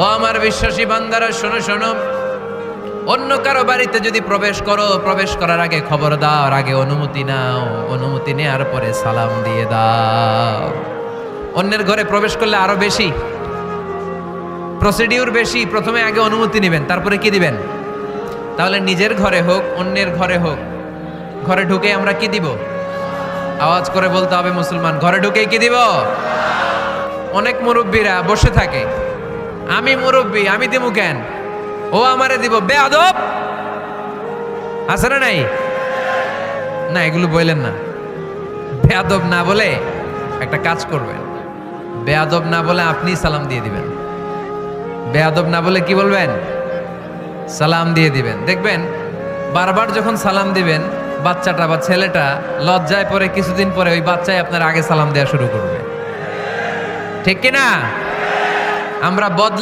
ও আমার বিশ্বাসী বান্দারা, শোনো শোনো, অন্য কারো বাড়িতে যদি প্রবেশ করো, প্রবেশ করার আগে খবর দাও, আগে অনুমতি নাও, অনুমতি নেওয়ার পরে সালাম দিয়ে দাও। অন্যের ঘরে প্রবেশ করলে আরো বেশি প্রসিডিউর বেশি, প্রথমে আগে অনুমতি নেবেন, তারপরে কি দিবেন? তাহলে নিজের ঘরে হোক, অন্যের ঘরে হোক, ঘরে ঢুকে আমরা কি দিব? আওয়াজ করে বলতে হবে মুসলমান, ঘরে ঢুকে কি দিব? অনেক মুরব্বীরা বসে থাকে, আমি মুরব্বী, আমি দিমু কেন, ও আমারে দিব, বেয়াদব আছে না নাই? না, এগুলো বললেন না। বেয়াদব না বলে একটা কাজ করবেন, বেয়াদব না বলে আপনি সালাম দিয়ে দিবেন। বেয়াদব না বলে কি বলবেন? সালাম দিয়ে দিবেন। দেখবেন বারবার যখন সালাম দিবেন, বাচ্চাটা বা ছেলেটা লজ্জায় পরে কিছুদিন পরে ওই বাচ্চাই আপনার আগে সালাম দেওয়া শুরু করবে। ঠিক কিনা? আমরা বদলা